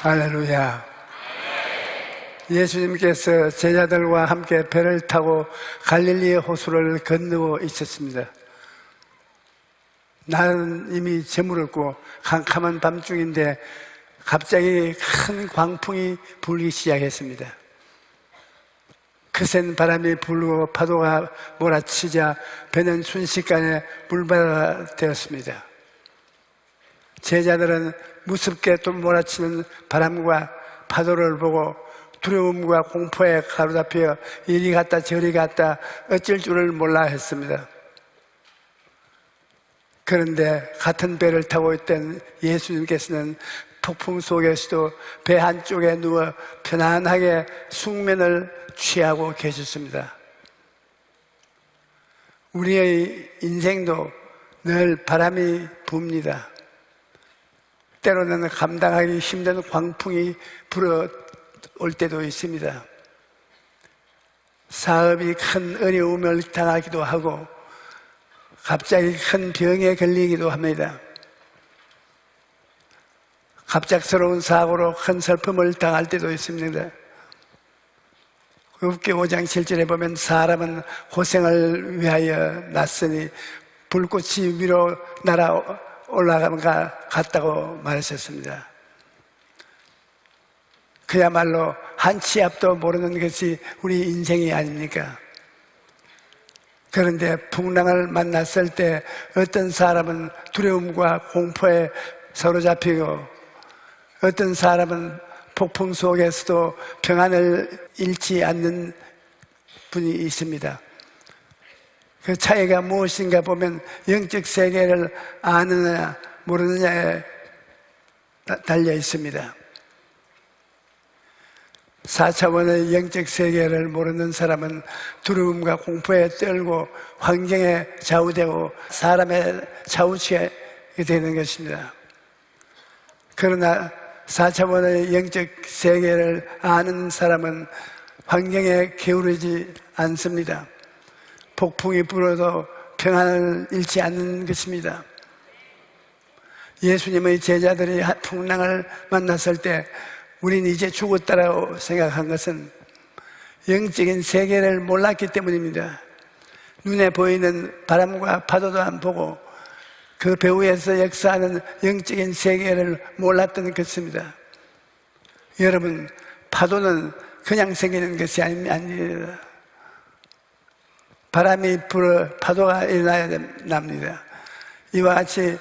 할렐루야. 예수님께서 제자들과 함께 배를 타고 갈릴리의 호수를 건너고 있었습니다. 날은 이미 저물었고 캄캄한 밤중인데 갑자기 큰 광풍이 불기 시작했습니다. 거센 바람이 불고 파도가 몰아치자 배는 순식간에 물바다가 되었습니다. 제자들은 무섭게 또 몰아치는 바람과 파도를 보고 두려움과 공포에 가로잡혀 이리 갔다 저리 갔다 어쩔 줄을 몰라 했습니다. 그런데 같은 배를 타고 있던 예수님께서는 폭풍 속에서도 배 한쪽에 누워 편안하게 숙면을 취하고 계셨습니다. 우리의 인생도 늘 바람이 붑니다. 때로는 감당하기 힘든 광풍이 불어올 때도 있습니다. 사업이 큰 어려움을 당하기도 하고 갑자기 큰 병에 걸리기도 합니다. 갑작스러운 사고로 큰 슬픔을 당할 때도 있습니다. 욥기 5장 7절에 보면 사람은 고생을 위하여 났으니 불꽃이 위로 날아 올라가는 것 같다고 말하셨습니다. 그야말로 한 치 앞도 모르는 것이 우리 인생이 아닙니까? 그런데 풍랑을 만났을 때 어떤 사람은 두려움과 공포에 사로잡히고 어떤 사람은 폭풍 속에서도 평안을 잃지 않는 분이 있습니다. 그 차이가 무엇인가 보면 영적 세계를 아느냐 모르느냐에 달려 있습니다. 4차원의 영적 세계를 모르는 사람은 두려움과 공포에 떨고 환경에 좌우되고 사람의 좌우치게 되는 것입니다. 그러나 4차원의 영적 세계를 아는 사람은 환경에 게으르지 않습니다. 폭풍이 불어도 평안을 잃지 않는 것입니다. 예수님의 제자들이 풍랑을 만났을 때 우린 이제 죽었다라고 생각한 것은 영적인 세계를 몰랐기 때문입니다. 눈에 보이는 바람과 파도도 안 보고 그 배후에서 역사하는 영적인 세계를 몰랐던 것입니다. 여러분, 파도는 그냥 생기는 것이 아닙니다. 바람이 불어 파도가 일어나야 납니다. 이와 같이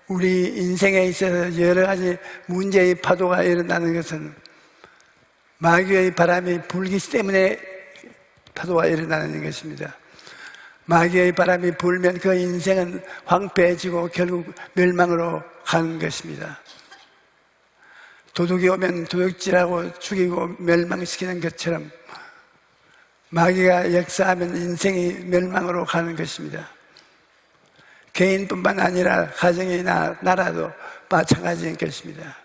우리 인생에 있어서 여러 가지 문제의 파도가 일어나는 것은 마귀의 바람이 불기 때문에 파도가 일어나는 것입니다. 마귀의 바람이 불면 그 인생은 황폐해지고 결국 멸망으로 가는 것입니다. 도둑이 오면 도둑질하고 죽이고 멸망시키는 것처럼 마귀가 역사하면 인생이 멸망으로 가는 것입니다. 개인뿐만 아니라 가정이나 나라도 마찬가지인 것입니다.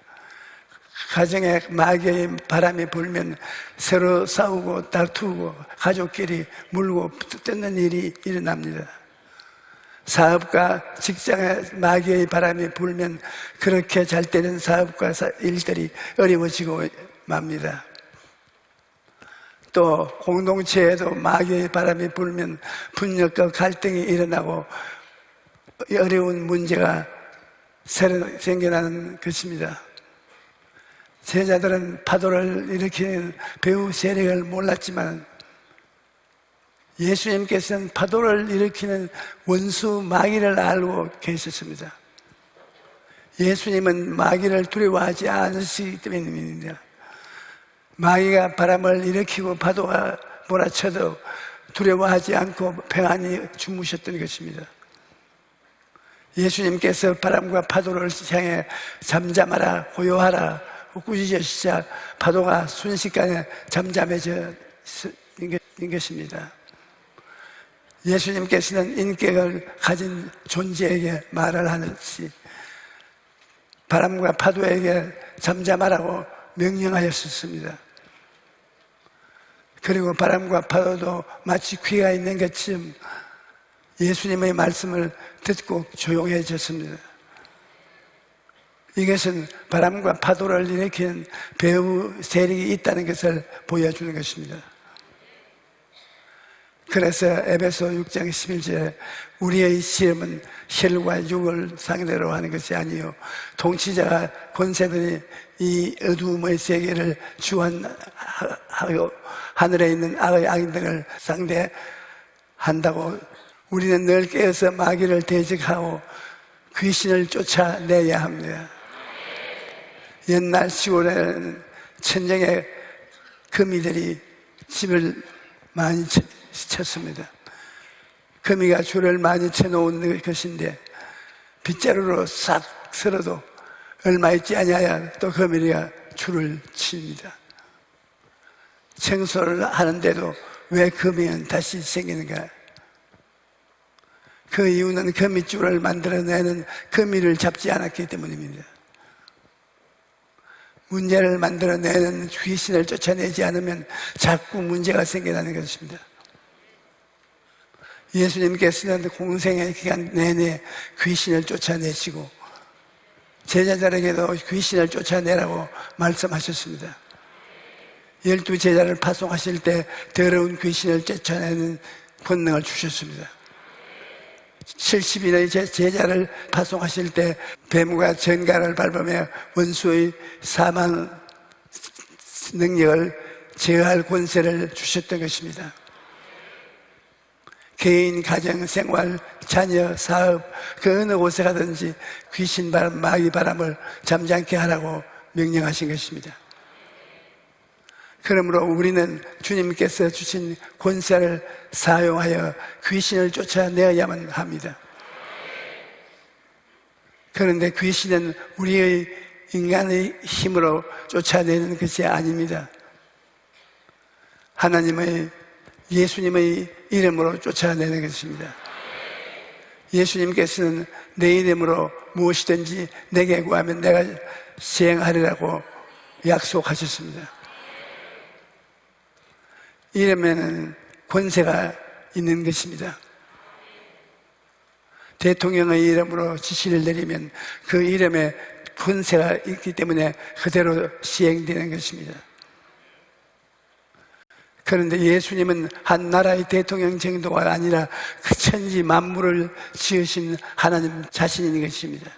가정에 마귀의 바람이 불면 서로 싸우고 다투고 가족끼리 물고 뜯는 일이 일어납니다. 사업과 직장에 마귀의 바람이 불면 그렇게 잘 되는 사업과 일들이 어려워지고 맙니다. 또 공동체에도 마귀의 바람이 불면 분열과 갈등이 일어나고 어려운 문제가 새로 생겨나는 것입니다. 제자들은 파도를 일으키는 배후 세력을 몰랐지만 예수님께서는 파도를 일으키는 원수 마귀를 알고 계셨습니다. 예수님은 마귀를 두려워하지 않으시기 때문입니다. 마귀가 바람을 일으키고 파도가 몰아쳐도 두려워하지 않고 평안히 주무셨던 것입니다. 예수님께서 바람과 파도를 향해 잠잠하라 고요하라 꾸짖으시자 파도가 순식간에 잠잠해져 있는 것입니다. 예수님께서는 인격을 가진 존재에게 말을 하듯이 바람과 파도에게 잠잠하라고 명령하셨습니다. 그리고 바람과 파도도 마치 귀가 있는 것처럼 예수님의 말씀을 듣고 조용해졌습니다. 이것은 바람과 파도를 일으키는 배후 세력이 있다는 것을 보여주는 것입니다. 그래서 에베소 6장 11절에 우리의 시험은 혈과 육을 상대로 하는 것이 아니요 통치자가 권세들이 이 어두움의 세계를 주관하고 하늘에 있는 악의 악인들을 상대한다고. 우리는 늘 깨어서 마귀를 대적하고 귀신을 쫓아내야 합니다. 옛날 시골에는 천정의 거미들이 집을 많이 쳤습니다. 거미가 줄을 많이 쳐놓은 것인데 빗자루로 싹 쓸어도 얼마 있지 아니하여 또 거미가 줄을 칩니다. 청소를 하는데도 왜 거미는 다시 생기는가? 그 이유는 거미줄을 만들어내는 거미를 잡지 않았기 때문입니다. 문제를 만들어내는 귀신을 쫓아내지 않으면 자꾸 문제가 생겨나는 것입니다. 예수님께서는 공생의 기간 내내 귀신을 쫓아내시고 제자들에게도 귀신을 쫓아내라고 말씀하셨습니다. 12제자를 파송하실 때 더러운 귀신을 쫓아내는 권능을 주셨습니다. 70인의 제자를 파송하실 때 뱀과 전갈을 밟으며 원수의 사망 능력을 제어할 권세를 주셨던 것입니다. 개인, 가정, 생활, 자녀, 사업 그 어느 곳에 가든지 귀신 바람, 마귀 바람을 잠잠케 하라고 명령하신 것입니다. 그러므로 우리는 주님께서 주신 권세를 사용하여 귀신을 쫓아내어야만 합니다. 그런데 귀신은 우리의 인간의 힘으로 쫓아내는 것이 아닙니다. 하나님의 예수님의 이름으로 쫓아내는 것입니다. 예수님께서는 내 이름으로 무엇이든지 내게 구하면 내가 시행하리라고 약속하셨습니다. 이름에는 권세가 있는 것입니다. 대통령의 이름으로 지시를 내리면 그 이름에 권세가 있기 때문에 그대로 시행되는 것입니다. 그런데 예수님은 한 나라의 대통령 정도가 아니라 그 천지 만물을 지으신 하나님 자신인 것입니다.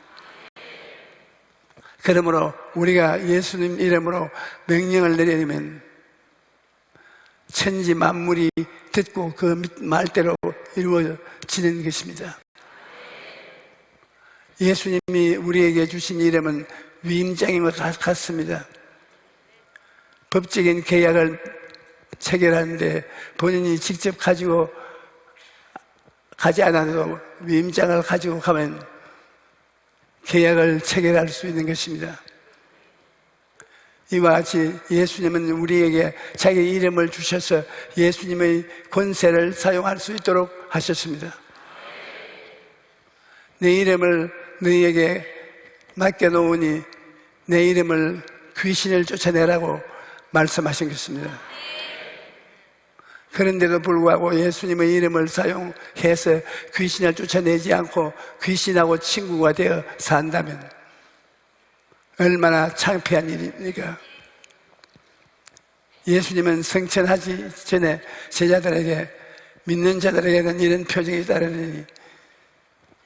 그러므로 우리가 예수님 이름으로 명령을 내리면 천지 만물이 듣고 그 말대로 이루어지는 것입니다. 예수님이 우리에게 주신 이름은 위임장인 것 같습니다. 법적인 계약을 체결하는데 본인이 직접 가지고 가지 않아도 위임장을 가지고 가면 계약을 체결할 수 있는 것입니다. 이와 같이 예수님은 우리에게 자기 이름을 주셔서 예수님의 권세를 사용할 수 있도록 하셨습니다. 내 이름을 너희에게 맡겨놓으니 내 이름을 귀신을 쫓아내라고 말씀하신 것입니다. 그런데도 불구하고 예수님의 이름을 사용해서 귀신을 쫓아내지 않고 귀신하고 친구가 되어 산다면 얼마나 창피한 일입니까? 예수님은 승천하기 전에 제자들에게, 믿는 자들에게는 이런 표정이 따르니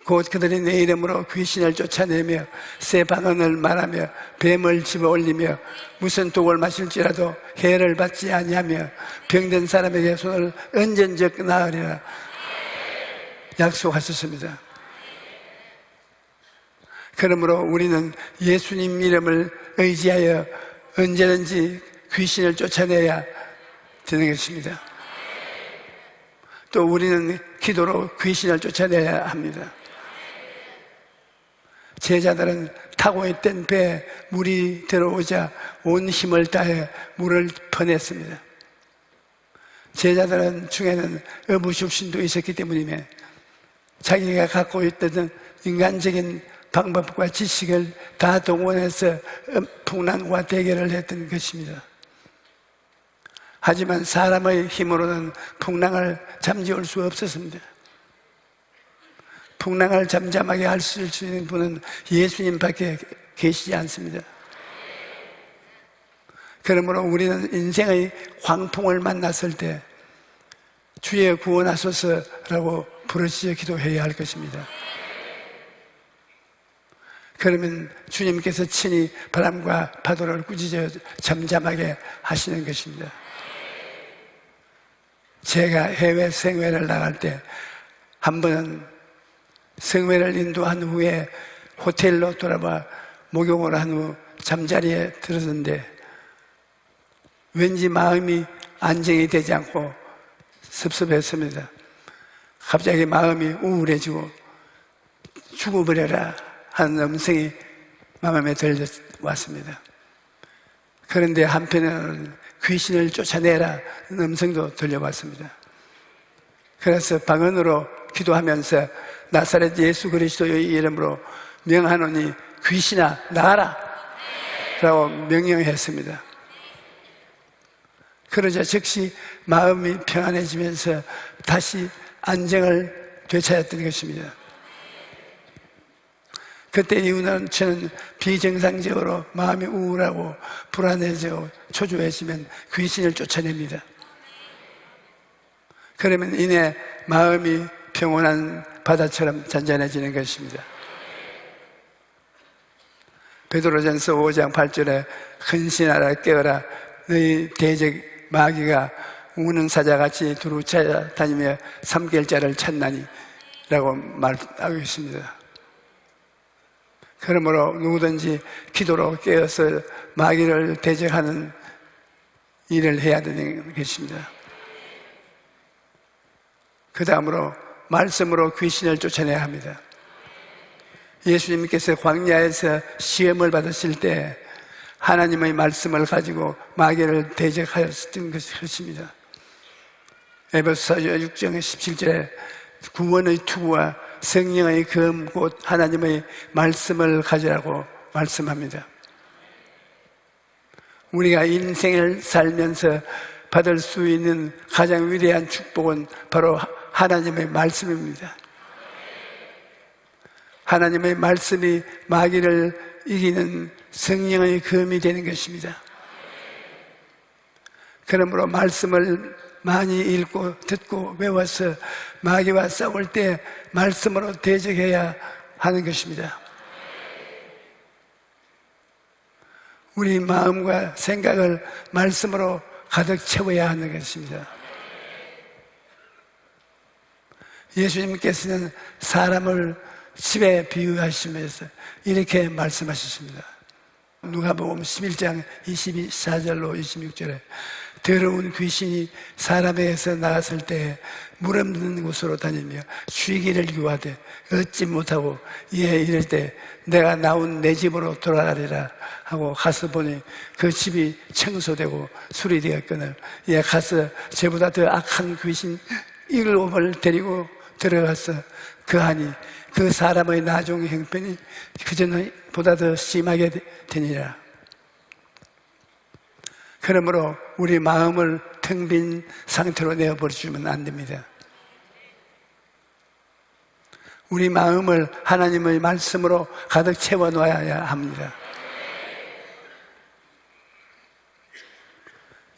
곧 그들이 내 이름으로 귀신을 쫓아내며 새 방언을 말하며 뱀을 집어올리며 무슨 독을 마실지라도 해를 받지 아니하며 병든 사람에게 손을 얹은 적 나으리라 약속하셨습니다. 그러므로 우리는 예수님 이름을 의지하여 언제든지 귀신을 쫓아내야 되는 것입니다. 또 우리는 기도로 귀신을 쫓아내야 합니다. 제자들은 타고 있던 배에 물이 들어오자 온 힘을 다해 물을 퍼냈습니다. 제자들은 중에는 어부출신도 있었기 때문이며 자기가 갖고 있던 인간적인 방법과 지식을 다 동원해서 풍랑과 대결을 했던 것입니다. 하지만 사람의 힘으로는 풍랑을 잠재울 수 없었습니다. 풍랑을 잠잠하게 할 수 있는 분은 예수님밖에 계시지 않습니다. 그러므로 우리는 인생의 광풍을 만났을 때 주의 구원하소서라고 부르짖어 기도해야 할 것입니다. 그러면 주님께서 친히 바람과 파도를 꾸짖어 잠잠하게 하시는 것입니다. 제가 해외 생회를 나갈 때 한 번은 성회를 인도한 후에 호텔로 돌아와 목욕을 한 후 잠자리에 들었는데 왠지 마음이 안정이 되지 않고 섭섭했습니다. 갑자기 마음이 우울해지고 죽어버려라 하는 음성이 마음에 들려왔습니다. 그런데 한편으로는 귀신을 쫓아내라 하는 음성도 들려왔습니다. 그래서 방언으로 기도하면서 나사렛 예수 그리스도의 이름으로 명하노니 귀신아 나가라 라고 명령했습니다. 그러자 즉시 마음이 평안해지면서 다시 안정을 되찾았던 것입니다. 그때 이후는 저는 비정상적으로 마음이 우울하고 불안해지고 초조해지면 귀신을 쫓아냅니다. 그러면 이내 마음이 평온한 바다처럼 잔잔해지는 것입니다. 베드로전서 5장 8절에 헌신하라 깨어라 너희 대적 마귀가 우는 사자같이 두루 찾아다니며 삼킬 자를 찾나니 라고 말하고 있습니다. 그러므로 누구든지 기도로 깨어서 마귀를 대적하는 일을 해야 되는 것입니다. 그 다음으로 말씀으로 귀신을 쫓아내야 합니다. 예수님께서 광야에서 시험을 받으실 때 하나님의 말씀을 가지고 마귀를 대적하였던 것입니다. 에베소서 6장 17절에 구원의 투구와 성령의 검 곧 하나님의 말씀을 가지라고 말씀합니다. 우리가 인생을 살면서 받을 수 있는 가장 위대한 축복은 바로 하나님의 말씀입니다. 하나님의 말씀이 마귀를 이기는 성령의 검이 되는 것입니다. 그러므로 말씀을 많이 읽고 듣고 외워서 마귀와 싸울 때 말씀으로 대적해야 하는 것입니다. 우리 마음과 생각을 말씀으로 가득 채워야 하는 것입니다. 예수님께서는 사람을 집에 비유하시면서 이렇게 말씀하셨습니다. 누가복음 11장 24절로 26절에 더러운 귀신이 사람에게서 나갔을 때 물 없는 곳으로 다니며 쉬기를 구하되 얻지 못하고 이에 이를 때 내가 나온 내 집으로 돌아가리라 하고 가서 보니 그 집이 청소되고 수리되었거늘 이에 가서 저보다 더 악한 귀신 7을 데리고 들어가서 그하니 그 사람의 나중 형편이 그전보다 더 심하게 되니라. 그러므로 우리 마음을 텅 빈 상태로 내어버리시면 안 됩니다. 우리 마음을 하나님의 말씀으로 가득 채워놓아야 합니다.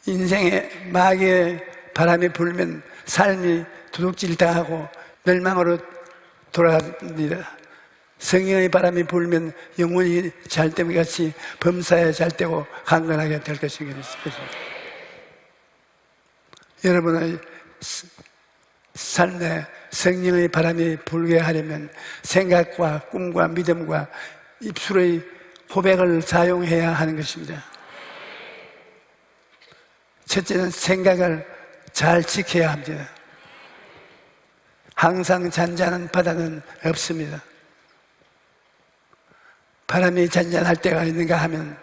인생에 마귀의 바람이 불면 삶이 도둑질 당하고 멸망으로 돌아갑니다. 성령의 바람이 불면 영혼이 잘됨 같이 범사에 잘되고 강건하게 될 것입니다. 여러분의 삶에 성령의 바람이 불게 하려면 생각과 꿈과 믿음과 입술의 고백을 사용해야 하는 것입니다. 첫째는 생각을 잘 지켜야 합니다. 항상 잔잔한 바다는 없습니다. 바람이 잔잔할 때가 있는가 하면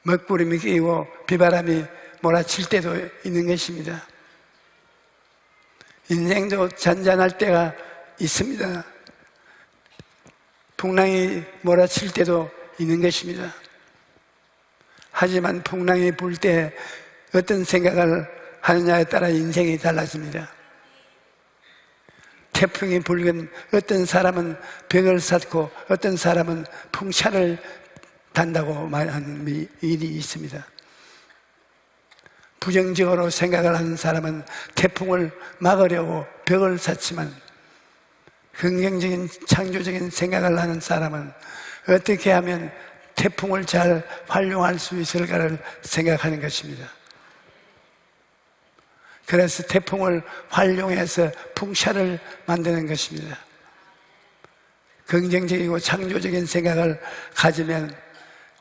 먹구름이 끼고 비바람이 몰아칠 때도 있는 것입니다. 인생도 잔잔할 때가 있습니다. 풍랑이 몰아칠 때도 있는 것입니다. 하지만 풍랑이 불 때 어떤 생각을 하느냐에 따라 인생이 달라집니다. 태풍이 불건 어떤 사람은 벽을 쌓고 어떤 사람은 풍차를 단다고 말하는 일이 있습니다. 부정적으로 생각을 하는 사람은 태풍을 막으려고 벽을 쌓지만, 긍정적인 창조적인 생각을 하는 사람은 어떻게 하면 태풍을 잘 활용할 수 있을까를 생각하는 것입니다. 그래서 태풍을 활용해서 풍차를 만드는 것입니다. 긍정적이고 창조적인 생각을 가지면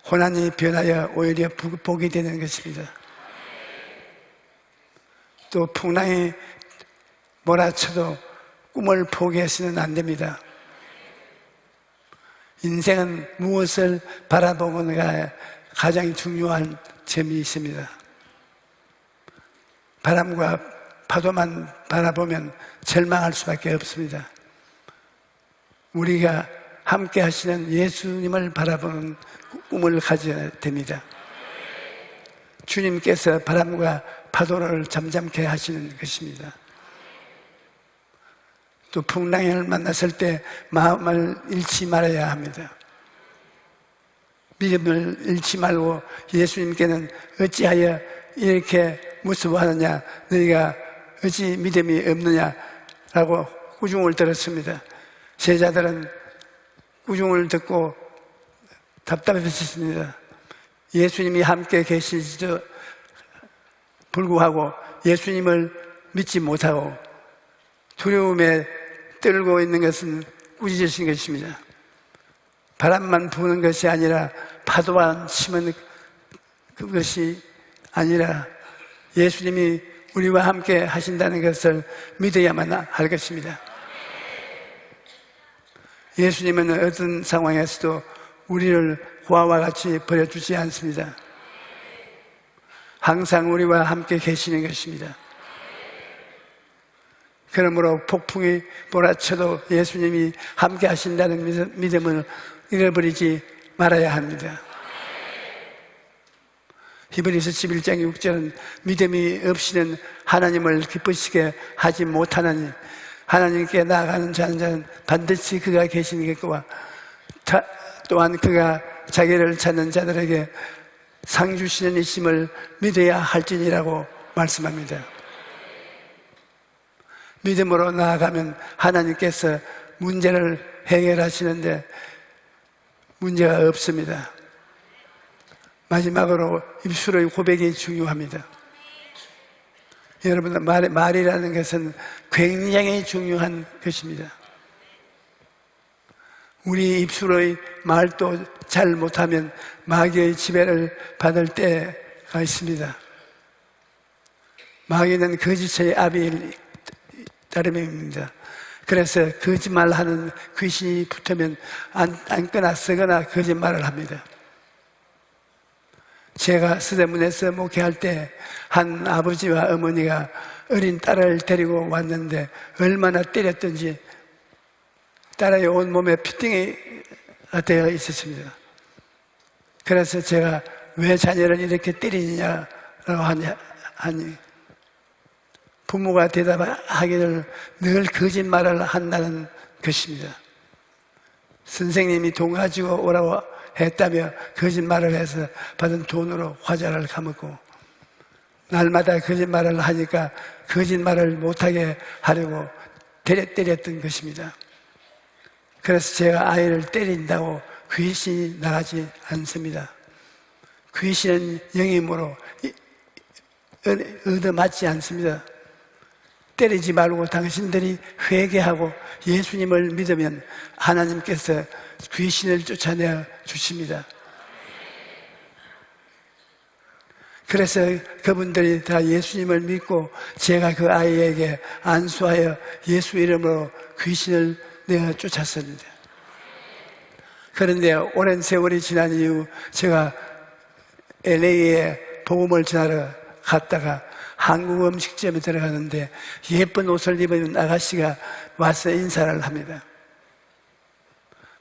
고난이 변하여 오히려 복이 되는 것입니다. 또 풍랑이 몰아쳐도 꿈을 포기해서는 안 됩니다. 인생은 무엇을 바라보는가 가장 중요한 점이 있습니다. 바람과 파도만 바라보면 절망할 수밖에 없습니다. 우리가 함께 하시는 예수님을 바라보는 꿈을 가져야 됩니다. 주님께서 바람과 파도를 잠잠케 하시는 것입니다. 또 풍랑을 만났을 때 마음을 잃지 말아야 합니다. 믿음을 잃지 말고, 예수님께는 어찌하여 이렇게 무서워하느냐, 너희가 어찌 믿음이 없느냐 라고 꾸중을 들었습니다. 제자들은 꾸중을 듣고 답답했습니다. 예수님이 함께 계시지도 불구하고 예수님을 믿지 못하고 두려움에 떨고 있는 것은 꾸짖으신 것입니다. 바람만 부는 것이 아니라, 파도만 치면 그것이 아니라 예수님이 우리와 함께 하신다는 것을 믿어야만 할 것입니다. 예수님은 어떤 상황에서도 우리를 고아와 같이 버려주지 않습니다. 항상 우리와 함께 계시는 것입니다. 그러므로 폭풍이 몰아쳐도 예수님이 함께 하신다는 믿음을 잃어버리지 말아야 합니다. 히브리서 11장 6절은 믿음이 없이는 하나님을 기쁘시게 하지 못하나니, 하나님께 나아가는 자는 반드시 그가 계시겠고, 또한 그가 자기를 찾는 자들에게 상 주시는 이심을 믿어야 할지니라고 말씀합니다. 믿음으로 나아가면 하나님께서 문제를 해결하시는데 문제가 없습니다. 마지막으로 입술의 고백이 중요합니다. 여러분, 말이라는 것은 굉장히 중요한 것입니다. 우리 입술의 말도 잘 못하면 마귀의 지배를 받을 때가 있습니다. 마귀는 거짓의 아비일 따름입니다. 그래서 거짓말하는 귀신이 붙으면 앉거나 서거나 거짓말을 합니다. 제가 서대문에서 목회할 때 한 아버지와 어머니가 어린 딸을 데리고 왔는데 얼마나 때렸던지 딸의 온몸에 피팅이 되어 있었습니다. 그래서 제가 왜 자녀를 이렇게 때리느냐라고 하니 부모가 대답하기를 늘 거짓말을 한다는 것입니다. 선생님이 돈 가지고 오라고 했다며 거짓말을 해서 받은 돈으로 화자를 까먹고, 날마다 거짓말을 하니까 거짓말을 못하게 하려고 때렸던 것입니다. 그래서 제가 아이를 때린다고 귀신이 나가지 않습니다. 귀신은 영임으로 얻어맞지 않습니다. 때리지 말고 당신들이 회개하고 예수님을 믿으면 하나님께서 귀신을 쫓아내 주십니다. 그래서 그분들이 다 예수님을 믿고 제가 그 아이에게 안수하여 예수 이름으로 귀신을 내어 쫓았습니다. 그런데 오랜 세월이 지난 이후 제가 LA에 복음을 전하러 갔다가 한국 음식점에 들어가는데 예쁜 옷을 입은 아가씨가 와서 인사를 합니다.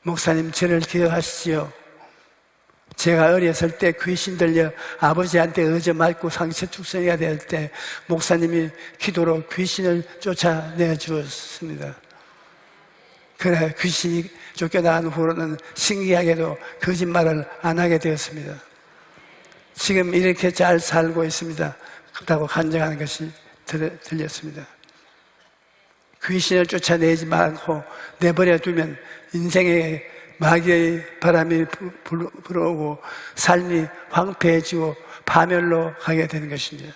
목사님, 저를 기억하시지요? 제가 어렸을 때 귀신 들려 아버지한테 얻어맞고 상처축성해야 될 때 목사님이 기도로 귀신을 쫓아내 주었습니다. 그래 귀신이 쫓겨나간 후로는 신기하게도 거짓말을 안 하게 되었습니다. 지금 이렇게 잘 살고 있습니다. 그렇다고 간증하는 것이 들렸습니다. 귀신을 쫓아내지 않고 내버려 두면 인생에 마귀의 바람이 불어오고 삶이 황폐해지고 파멸로 가게 되는 것입니다.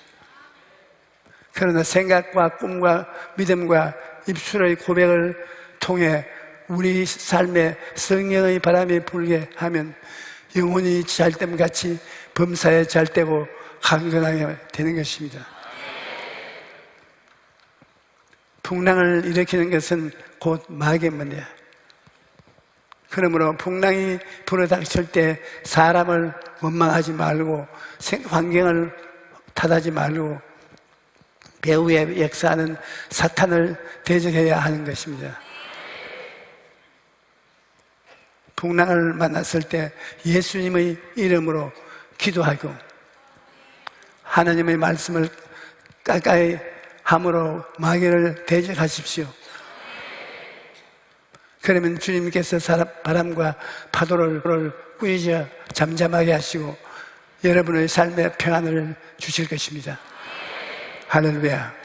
그러나 생각과 꿈과 믿음과 입술의 고백을 통해 우리 삶에 성령의 바람이 불게 하면 영혼이 잘됨같이 범사에 잘되고 강건하게 되는 것입니다. 풍랑을 일으키는 것은 곧 마귀입니다. 그러므로 풍랑이 불어닥칠 때 사람을 원망하지 말고 환경을 탓하지 말고 배후에 역사하는 사탄을 대적해야 하는 것입니다. 풍랑을 만났을 때 예수님의 이름으로 기도하고 하나님의 말씀을 가까이 함으로 마귀를 대적하십시오. 그러면 주님께서 바람과 파도를 꾸짖어 잠잠하게 하시고 여러분의 삶에 평안을 주실 것입니다. 할렐루야.